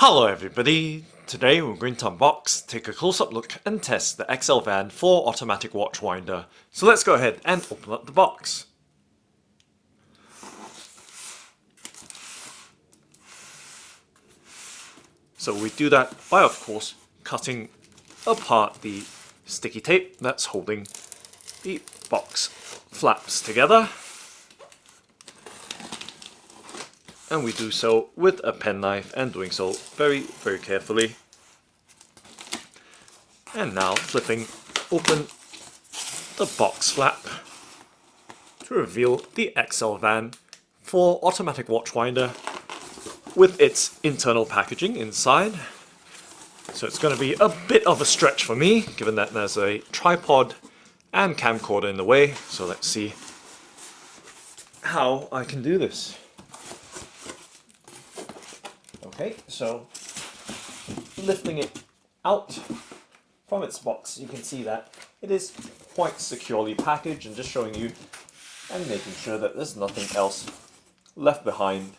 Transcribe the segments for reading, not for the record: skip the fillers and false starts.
Hello everybody! Today we're going to unbox, take a close-up look and test the Excelvan 4 automatic watch winder. So let's go ahead and open up the box. So we do that by, of course, cutting apart the sticky tape that's holding the box flaps together. And we do so with a penknife and doing so very carefully. And now flipping open the box flap to reveal the Excelvan 4 automatic watch winder with its internal packaging inside. So it's going to be a bit of a stretch for me, given that there's a tripod and camcorder in the way. So let's see how I can do this. Okay, so lifting it out from its box, you can see that it is quite securely packaged, and just showing you and making sure that there's nothing else left behind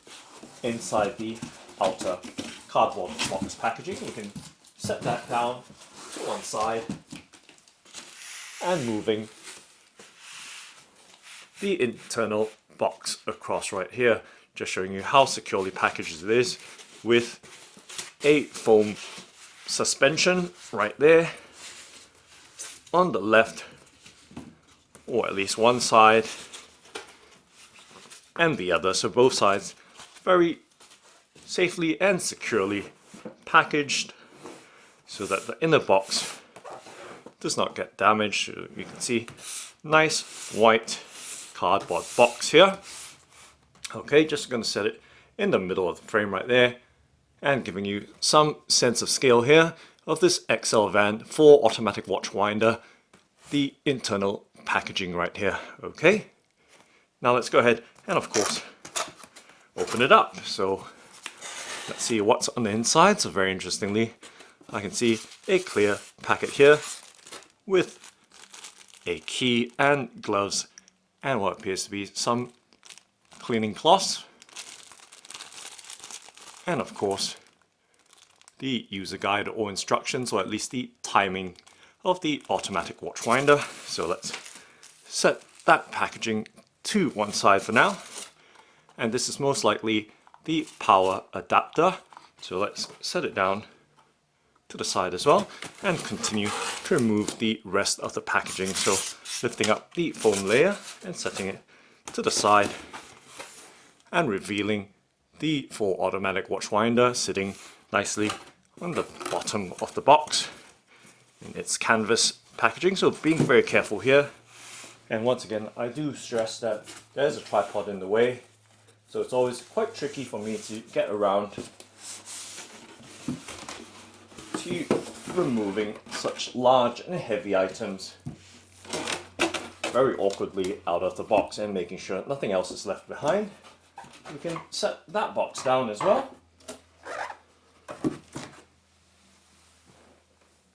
inside the outer cardboard box packaging. You can set that down to one side and moving the internal box across right here, just showing you how securely packaged it is, with a foam suspension right there on the left, or at least one side and the other, so both sides very safely and securely packaged so that the inner box does not get damaged. You can see nice white cardboard box here. Okay, just going to set it in the middle of the frame right there, and giving you some sense of scale here of this Excelvan 4 automatic watch winder, the internal packaging right here. Okay, now let's go ahead and of course open it up. So let's see what's on the inside. So very interestingly, I can see a clear packet here with a key and gloves and what appears to be some cleaning cloths. And of course, the user guide or instructions, or at least the timing of the automatic watch winder. So let's set that packaging to one side for now. And this is most likely the power adapter. So let's set it down to the side as well and continue to remove the rest of the packaging. So lifting up the foam layer and setting it to the side and revealing the 4 automatic watch winder sitting nicely on the bottom of the box in its canvas packaging. So being very careful here, and once again I do stress that there's a tripod in the way, so it's always quite tricky for me to get around to removing such large and heavy items very awkwardly out of the box and making sure nothing else is left behind. We can set that box down as well.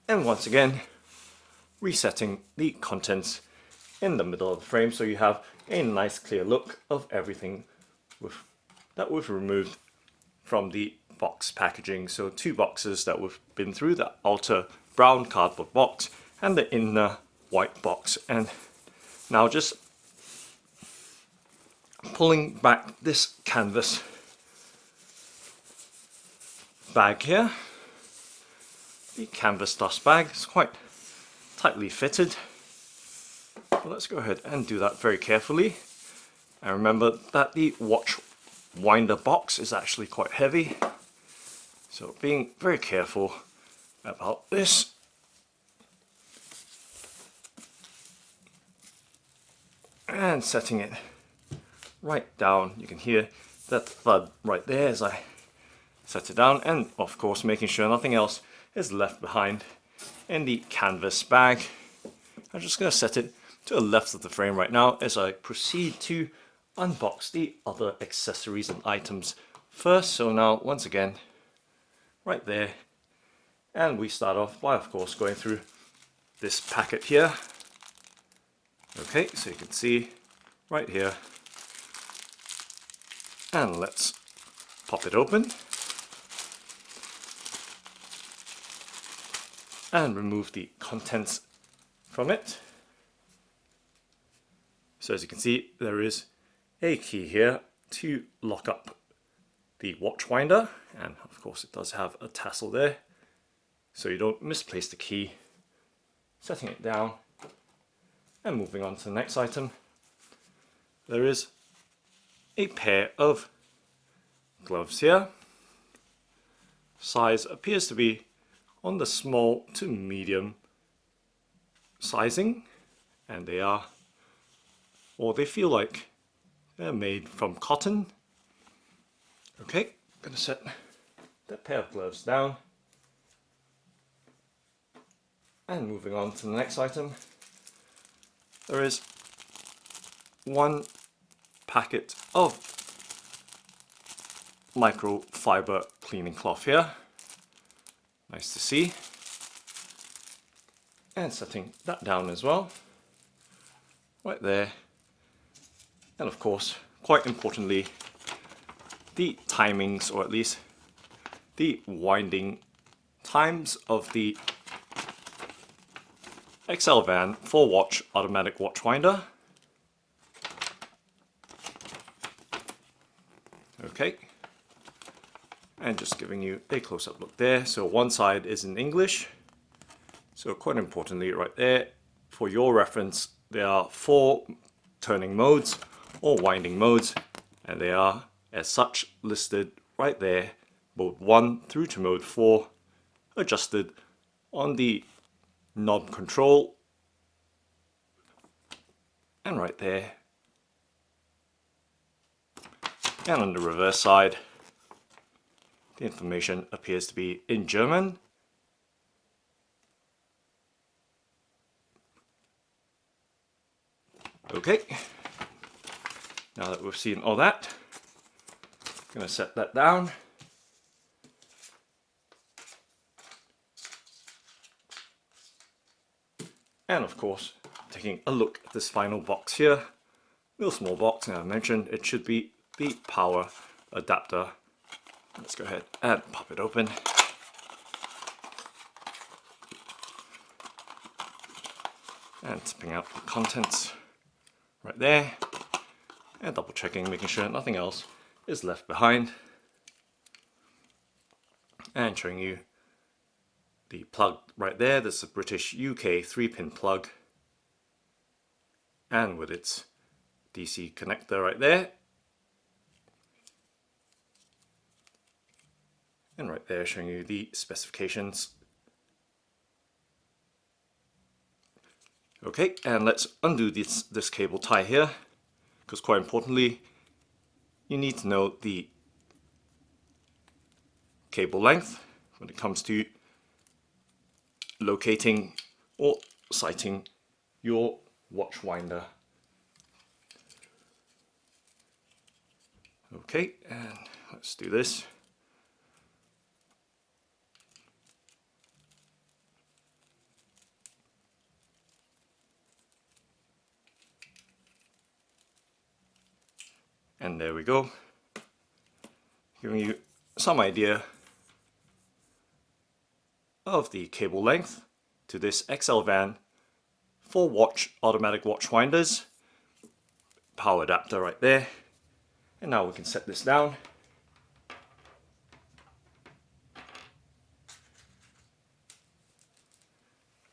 And once again, resetting the contents in the middle of the frame so you have a nice clear look of everything that we've removed from the box packaging. So 2 boxes that we've been through, the outer brown cardboard box and the inner white box. And now just pulling back this canvas bag here. The canvas dust bag is quite tightly fitted. So let's go ahead and do that very carefully. And remember that the watch winder box is actually quite heavy. So being very careful about this. And setting it right down. You can hear that thud right there as I set it down, and of course making sure nothing else is left behind in the canvas bag. I'm just going to set it to the left of the frame right now as I proceed to unbox the other accessories and items first. So now once again right there, and we start off by of course going through this packet here. Okay, so you can see right here, and let's pop it open. and remove the contents from it. So as you can see, there is a key here to lock up the watch winder, and of course it does have a tassel there so you don't misplace the key. Setting it down and moving on to the next item, there is a pair of gloves here. Size appears to be on the small to medium sizing, and they are, or they feel like they're made from cotton. Okay, I'm going to set that pair of gloves down. And moving on to the next item, there is one packet of microfiber cleaning cloth here. Nice to see. And setting that down as well, right there. And of course, quite importantly, the timings, or at least the winding times of the Excelvan 4-watch automatic watch winder. Okay, and just giving you a close-up look there. So one side is in English. So quite importantly, right there, for your reference, there are 4 turning modes or winding modes, and they are as such listed right there, mode 1 through to mode 4, adjusted on the knob control, and right there. And on the reverse side, the information appears to be in German. Okay, now that we've seen all that, I'm going to set that down. And of course, taking a look at this final box here, real small box, and I mentioned it should be the power adapter. Let's go ahead and pop it open. And tipping out the contents right there, and double checking, making sure nothing else is left behind, and showing you the plug right there. This is a British UK 3-pin plug, and with its DC connector right there, and right there showing you the specifications. Okay, and let's undo this cable tie here, because quite importantly, you need to know the cable length when it comes to locating or sighting your watch winder. Okay, and let's do this. And there we go, giving you some idea of the cable length to this Excelvan 4-watch automatic watch winders. Power adapter right there. And now we can set this down.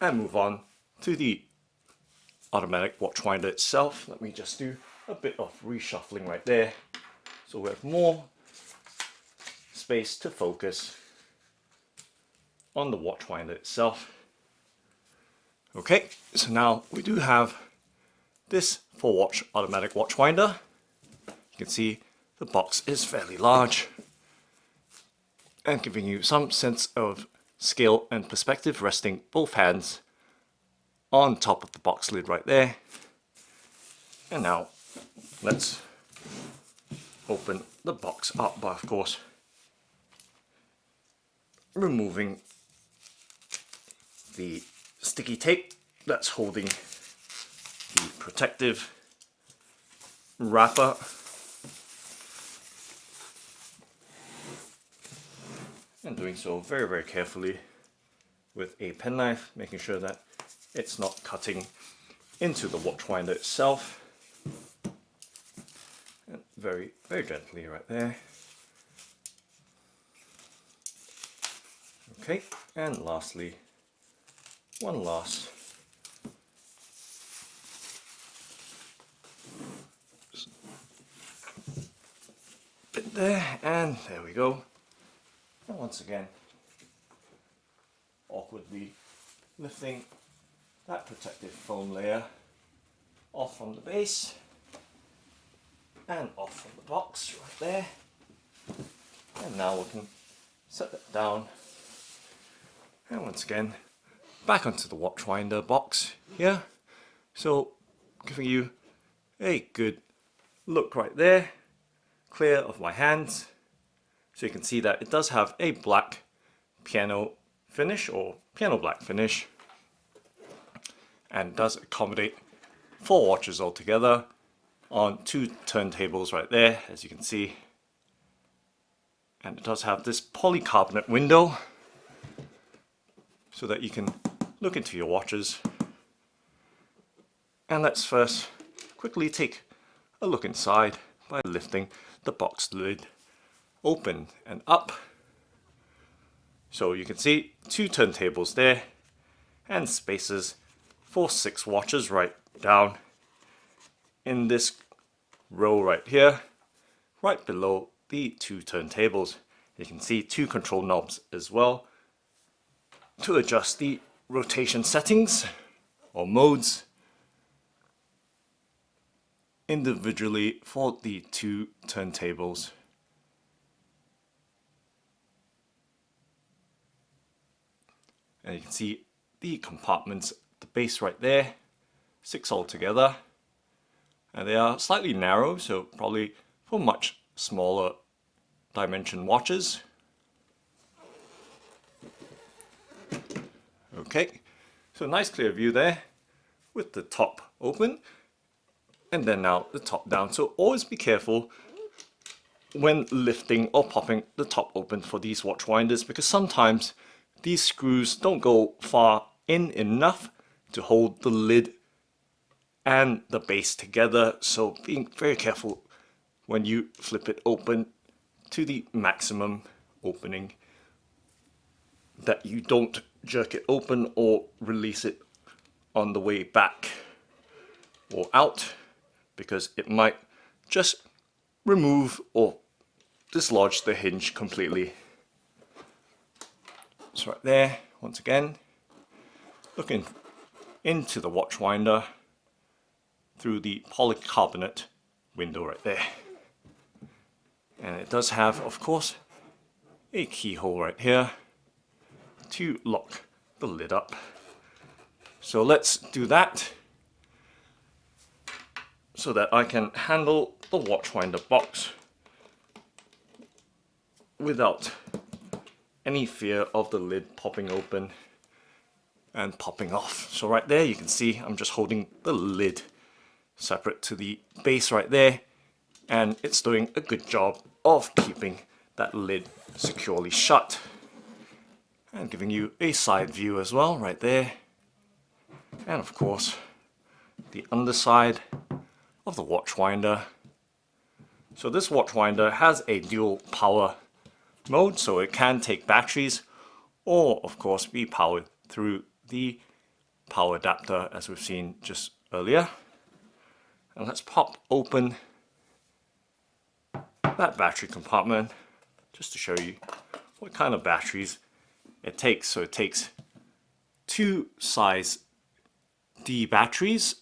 And move on to the automatic watch winder itself. Let me just do a bit of reshuffling right there, so we have more space to focus on the watch winder itself. Okay, so now we do have this 4-watch automatic watch winder. You can see the box is fairly large and giving you some sense of scale and perspective, resting both hands on top of the box lid right there. And now let's open the box up by, of course, removing the sticky tape that's holding the protective wrapper, and doing so very, very carefully with a penknife, making sure that it's not cutting into the watch winder itself. And very, very gently right there. Okay, and lastly, one last bit there, and there we go. And once again, awkwardly lifting that protective foam layer off from the base and off from the box right there. And now we can set that down. And once again, back onto the watch winder box here. So giving you a good look right there, clear of my hands. So you can see that it does have a black piano finish or piano black finish, and does accommodate 4 watches altogether on 2 turntables right there, as you can see. And it does have this polycarbonate window so that you can look into your watches. And let's first quickly take a look inside by lifting the box lid open and up. So you can see 2 turntables there and spaces for 6 watches right down in this row right here, right below the 2 turntables. You can see 2 control knobs as well to adjust the rotation settings or modes individually for the 2 turntables. And you can see the compartments at the base right there, 6 altogether. And they are slightly narrow, so probably for much smaller dimension watches. Okay, so nice clear view there with the top open and then now the top down. So always be careful when lifting or popping the top open for these watch winders, because sometimes these screws don't go far in enough to hold the lid and the base together. So being very careful when you flip it open to the maximum opening, that you don't jerk it open or release it on the way back or out, because it might just remove or dislodge the hinge completely. So right there, once again, looking into the watch winder through the polycarbonate window right there. And it does have, of course, a keyhole right here to lock the lid up. So let's do that so that I can handle the watch winder box without any fear of the lid popping open and popping off. So right there you can see I'm just holding the lid separate to the base right there, and it's doing a good job of keeping that lid securely shut. And giving you a side view as well right there. And of course the underside of the watch winder. So this watch winder has a dual power mode, so it can take batteries or of course be powered through the power adapter as we've seen just earlier. And let's pop open that battery compartment just to show you what kind of batteries it takes. So it takes 2 size D batteries.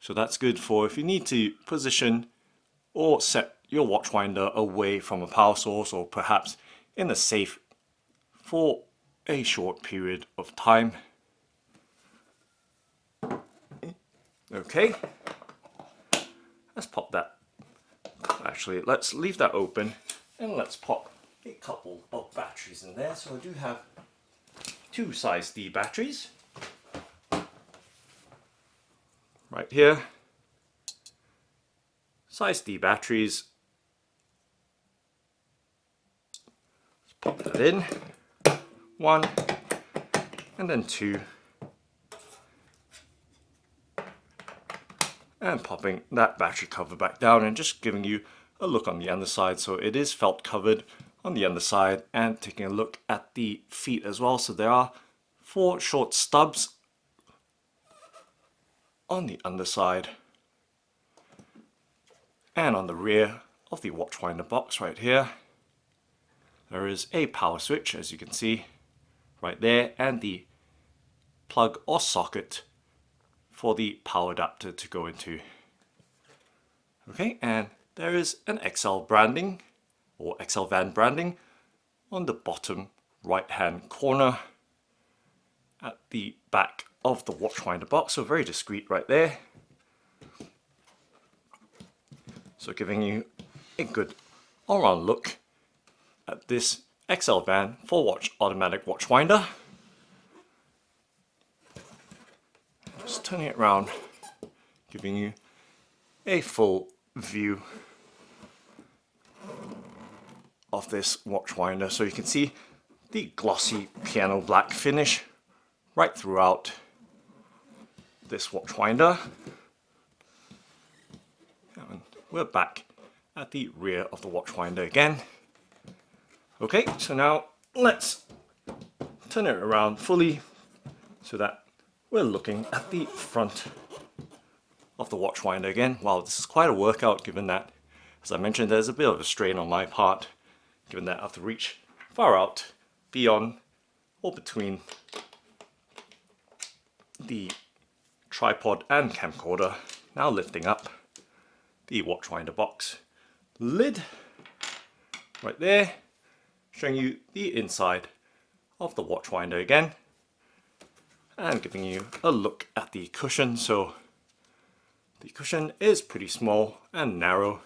So that's good for if you need to position or set your watch winder away from a power source, or perhaps in a safe for a short period of time. Okay, let's pop that. Actually, let's leave that open and let's pop a couple of batteries in there. So I do have 2 size D batteries right here. Size D batteries. Let's pop that in. 1 and then 2, and popping that battery cover back down and just giving you a look on the underside. So it is felt covered on the underside, and taking a look at the feet as well. So there are 4 short stubs on the underside and on the rear of the watch winder box right here. There is a power switch, as you can see right there, and the plug or socket for the power adapter to go into. Okay, and there is an XL branding or Excelvan branding on the bottom right hand corner at the back of the watch winder box, so very discreet right there. So giving you a good all-round look at this Excelvan 4-watch automatic watch winder. Just turning it around, giving you a full view of this watch winder. So you can see the glossy piano black finish right throughout this watch winder. And we're back at the rear of the watch winder again. Okay, so now let's turn it around fully so that we're looking at the front of the watch winder again. Wow, this is quite a workout, given that, as I mentioned, there's a bit of a strain on my part, given that I have to reach far out beyond or between the tripod and camcorder. Now lifting up the watch winder box lid right there, showing you the inside of the watch winder again, and giving you a look at the cushion. So the cushion is pretty small and narrow,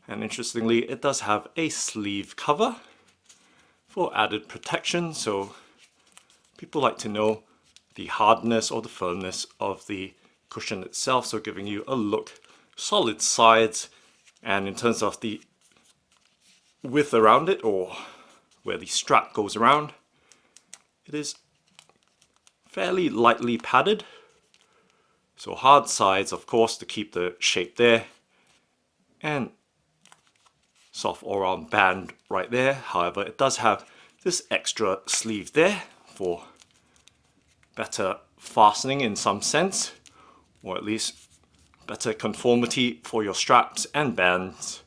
and interestingly it does have a sleeve cover for added protection. So people like to know the hardness or the firmness of the cushion itself, so giving you a look, solid sides, and in terms of the width around it, or where the strap goes around, it is fairly lightly padded. So hard sides, of course, to keep the shape there, and soft all-round band right there. However, it does have this extra sleeve there for better fastening in some sense, or at least better conformity for your straps and bands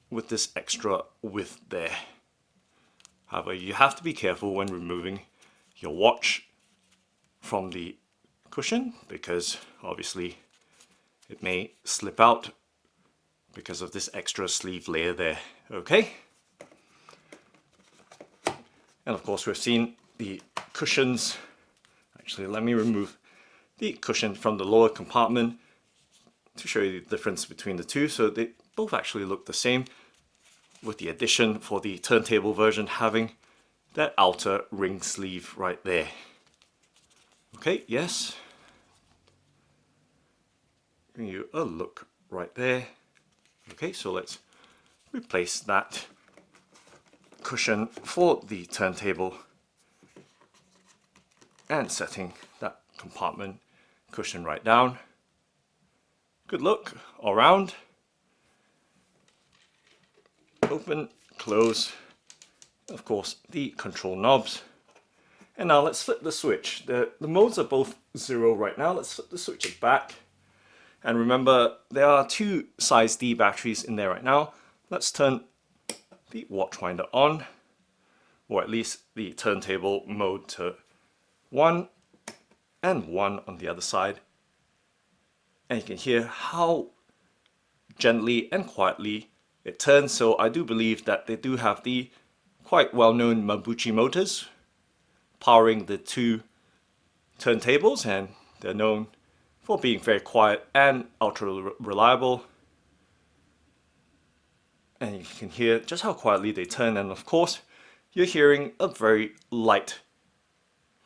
with this extra width there. However, you have to be careful when removing your watch from the cushion, because obviously it may slip out because of this extra sleeve layer there. Okay, and of course we've seen the cushions. Actually, let me remove the cushion from the lower compartment to show you the difference between the two. So they both actually look the same, with the addition for the turntable version having that outer ring sleeve right there. Okay, yes, giving you a look right there. Okay, so let's replace that cushion for the turntable and setting that compartment cushion right down. Good look all around. Open, close, of course the control knobs. And now let's flip the switch. The modes are both 0 right now. Let's flip the switches back. And remember, there are 2 size D batteries in there right now. Let's turn the watch winder on, or at least the turntable mode, to 1 and 1 on the other side. And you can hear how gently and quietly it turns. So I do believe that they do have the quite well-known Mabuchi motors powering the 2 turntables, and they're known for being very quiet and ultra reliable. And you can hear just how quietly they turn, and of course you're hearing a very light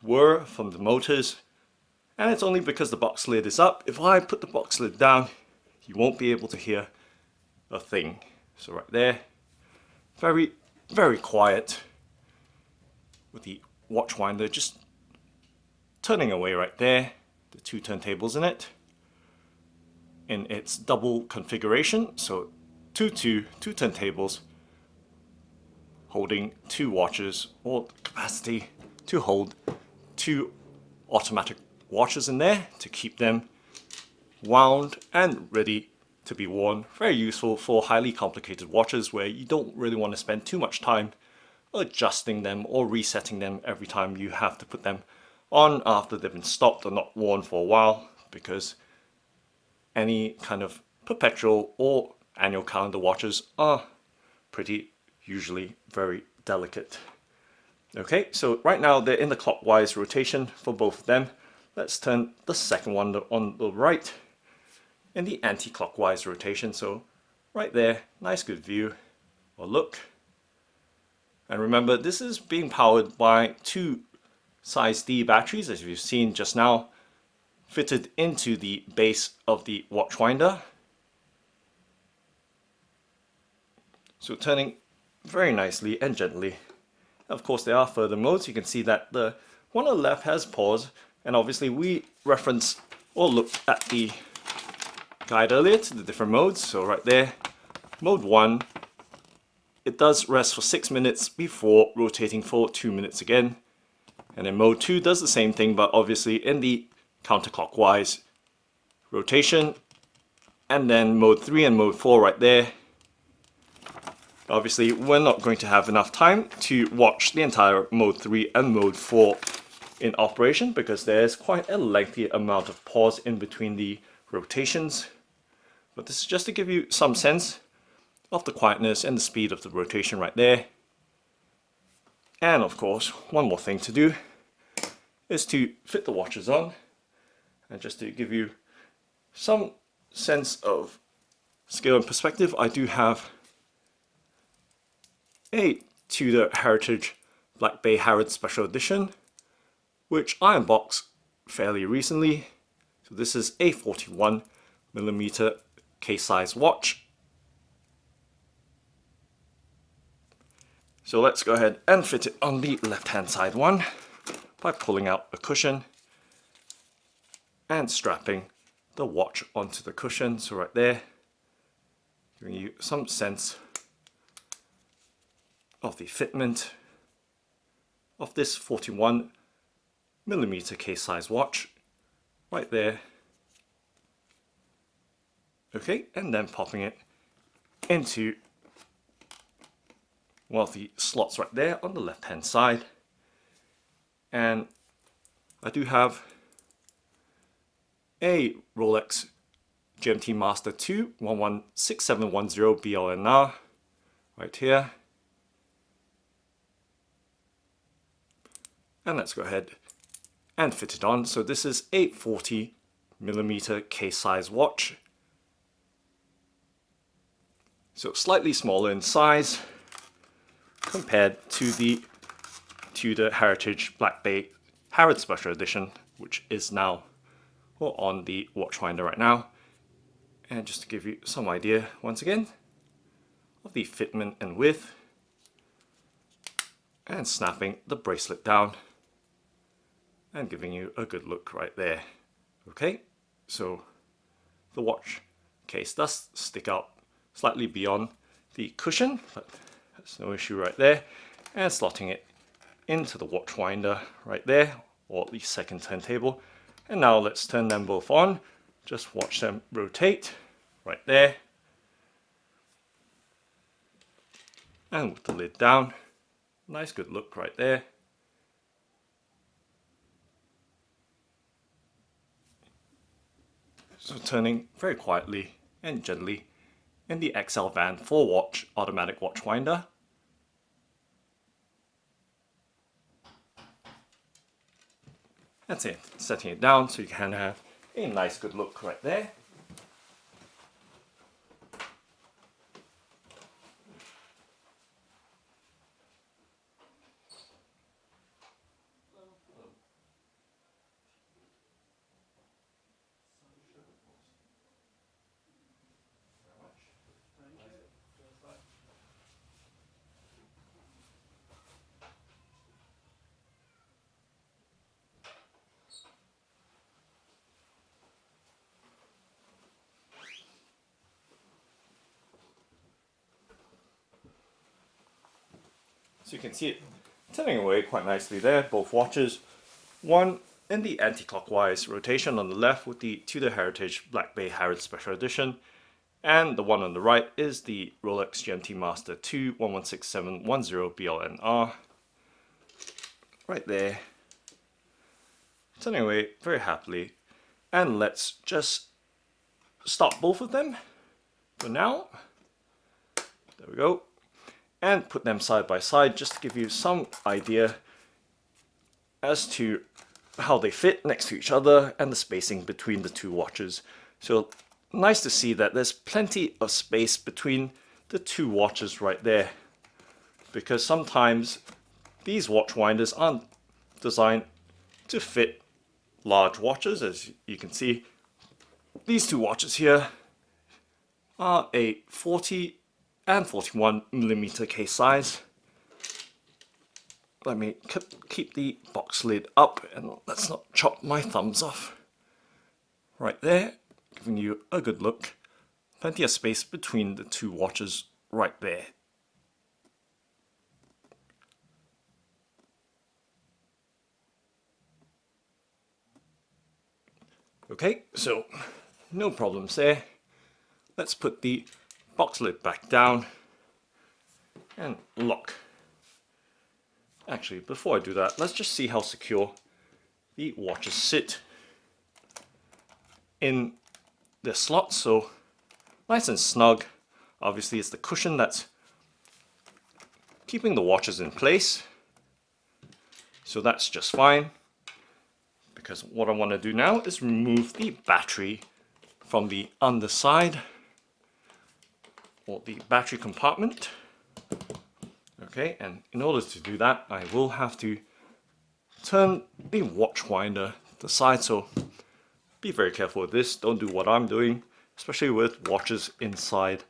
whir from the motors, and it's only because the box lid is up. If I put the box lid down, you won't be able to hear a thing. So right there, very, very quiet with the watch winder just turning away right there, the two turntables in it, in its double configuration, so two turntables holding two watches, or capacity to hold two automatic watches in there to keep them wound and ready to be worn. Very useful for highly complicated watches where you don't really want to spend too much time adjusting them or resetting them every time you have to put them on after they've been stopped or not worn for a while, because any kind of perpetual or annual calendar watches are pretty usually very delicate. Okay, so right now they're in the clockwise rotation for both of them. Let's turn the second one on the right in the anti-clockwise rotation. So right there, nice good view or look. And remember, this is being powered by two size D batteries, as you've seen just now, fitted into the base of the watch winder. So turning very nicely and gently. Of course, there are further modes. You can see that the one on the left has pause, and obviously we reference or look at the guide earlier to the different modes. So right there, mode 1, it does rest for 6 minutes before rotating for 2 minutes again. And then mode 2 does the same thing, but obviously in the counterclockwise rotation. And then mode 3 and mode 4 right there. Obviously, we're not going to have enough time to watch the entire mode 3 and mode 4 in operation, because there's quite a lengthy amount of pause in between the rotations. But this is just to give you some sense of the quietness and the speed of the rotation right there. And of course, one more thing to do is to fit the watches on, and just to give you some sense of scale and perspective, I do have a Tudor Heritage Black Bay Harrods Special Edition, which I unboxed fairly recently. So this is a 41mm case size watch. So let's go ahead and fit it on the left hand side one by pulling out a cushion and strapping the watch onto the cushion. So right there, giving you some sense of the fitment of this 41mm case size watch right there. Okay, and then popping it into one of the slots right there on the left hand side. And I do have a Rolex GMT Master 2 116710 BLNR right here. And let's go ahead and fit it on. So this is a 40mm case size watch. So slightly smaller in size compared to the Tudor Heritage Black Bay Harrods Special Edition, which is now on the watch winder right now. And just to give you some idea once again of the fitment and width, and snapping the bracelet down and giving you a good look right there. Okay, so the watch case does stick out slightly beyond the cushion, but that's no issue right there. And slotting it into the watch winder right there, or the second turntable. And now let's turn them both on. Just watch them rotate right there. And with the lid down, nice good look right there. So turning very quietly and gently in the Excelvan 4-watch automatic watch winder. That's it, setting it down so you can have a nice good look right there. So you can see it turning away quite nicely there, both watches. One in the anti-clockwise rotation on the left with the Tudor Heritage Black Bay Harrods Special Edition, and the one on the right is the Rolex GMT Master 2 116710 BLNR. Right there, turning away very happily. And let's just stop both of them for now. There we go. And put them side by side just to give you some idea as to how they fit next to each other and the spacing between the two watches. So nice to see that there's plenty of space between the two watches right there, because sometimes these watch winders aren't designed to fit large watches. As you can see, these two watches here are a 40 and 41mm case size. Let me keep the box lid up and let's not chop my thumbs off. Right there, giving you a good look. Plenty of space between the two watches right there. Okay, so no problems there. Let's put the box lid back down and lock. Actually, before I do that, let's just see how secure the watches sit in the slot. So nice and snug. Obviously, it's the cushion that's keeping the watches in place. So that's just fine, because what I want to do now is remove the battery from the underside, or the battery compartment. Okay, and in order to do that, I will have to turn the watch winder to the side, so be very careful with this. Don't do what I'm doing, especially with watches inside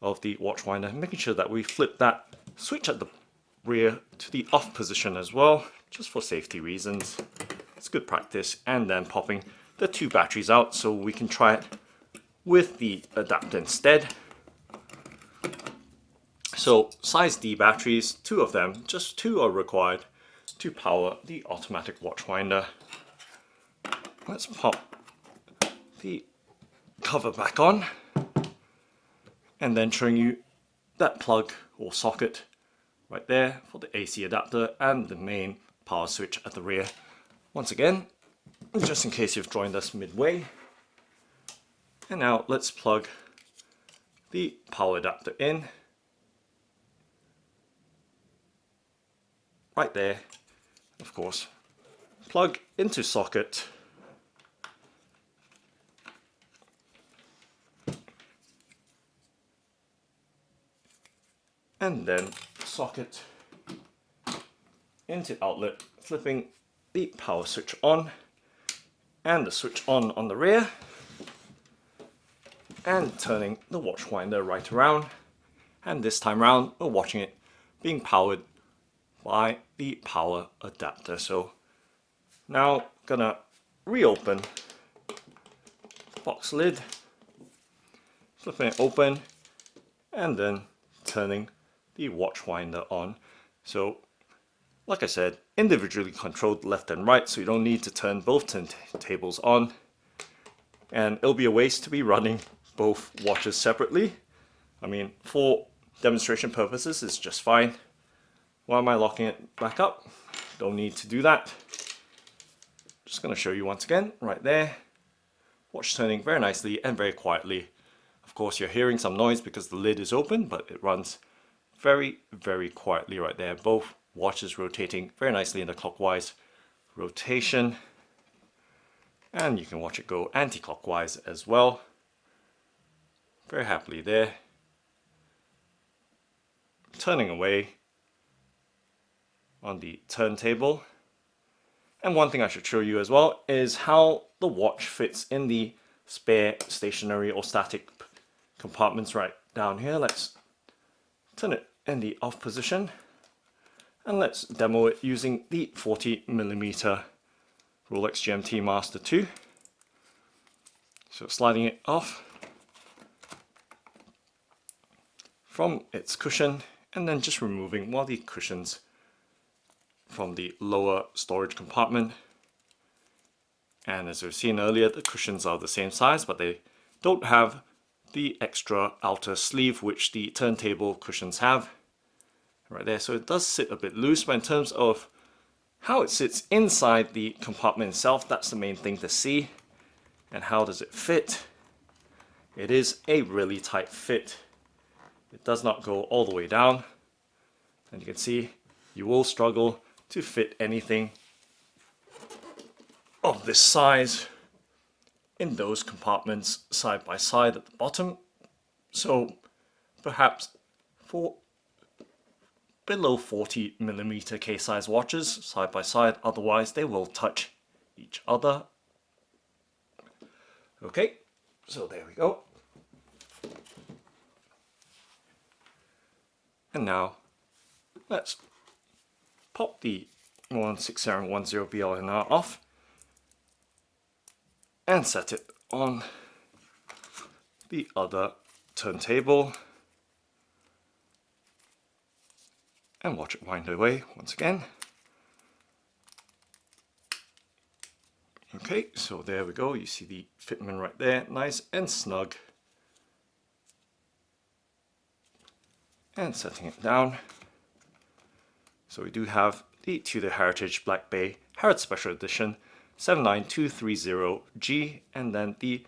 of the watch winder. Making sure that we flip that switch at the rear to the off position as well, just for safety reasons. It's good practice. And then popping the two batteries out so we can try it with the adapter instead. So size D batteries, two of them, just two are required to power the automatic watch winder. Let's pop the cover back on and then showing you that plug or socket right there for the AC adapter and the main power switch at the rear. Once again, just in case you've joined us midway. And now let's plug the power adapter in. Right there, of course, plug into socket, and then socket into outlet, flipping the power switch on and the switch on the rear, and turning the watch winder right around. And this time around, we're watching it being powered by the power adapter. So now gonna reopen box lid, flipping it open, and then turning the watch winder on. So like I said, individually controlled left and right, so you don't need to turn both turntables on, and it'll be a waste to be running both watches separately. I mean, for demonstration purposes it's just fine. Why am I locking it back up? Don't need to do that. Just going to show you once again, right there. Watch turning very nicely and very quietly. Of course, you're hearing some noise because the lid is open, but it runs very, very quietly right there. Both watches rotating very nicely in the clockwise rotation. And you can watch it go anti-clockwise as well. Very happily there. Turning away on the turntable. And one thing I should show you as well is how the watch fits in the spare stationary or static compartments right down here. Let's turn it in the off position and let's demo it using the 40mm Rolex GMT Master 2. So sliding it off from its cushion and then just removing one of the cushions from the lower storage compartment. And as we've seen earlier, the cushions are the same size, but they don't have the extra outer sleeve which the turntable cushions have right there. So it does sit a bit loose, but in terms of how it sits inside the compartment itself, that's the main thing to see. And how does it fit? It is a really tight fit. It does not go all the way down. And you can see you will struggle to fit anything of this size in those compartments side by side at the bottom. So perhaps for below 40mm case size watches side by side, otherwise they will touch each other. Okay, so there we go. And now let's pop the 16710 BLNR off and set it on the other turntable and watch it wind away once again. Okay, so there we go. You see the fitment right there, nice and snug. And setting it down. So we do have the Tudor Heritage Black Bay Harrod Special Edition 79230G, and then the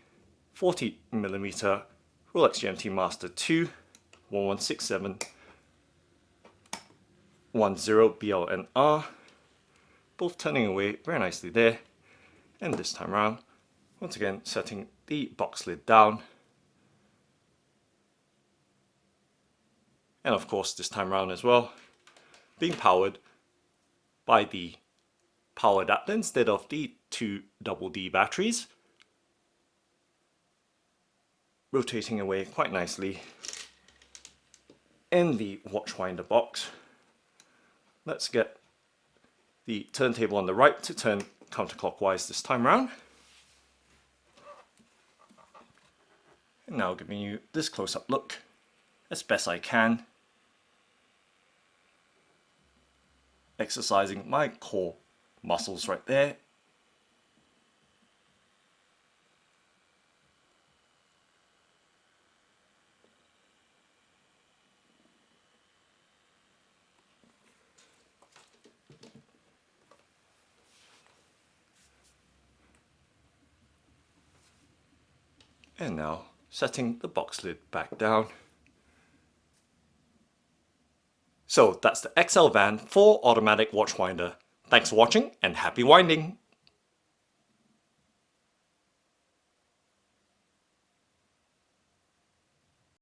40mm Rolex GMT Master 2 116710 BLNR, both turning away very nicely there. And this time around, once again setting the box lid down. And of course this time around as well, being powered by the power adapter instead of the two DD batteries. Rotating away quite nicely in the watch winder box. Let's get the turntable on the right to turn counterclockwise this time around. And now giving you this close-up look as best I can, exercising my core muscles right there. And now setting the box lid back down. So that's the Excelvan 4 automatic watch winder. Thanks for watching and happy winding!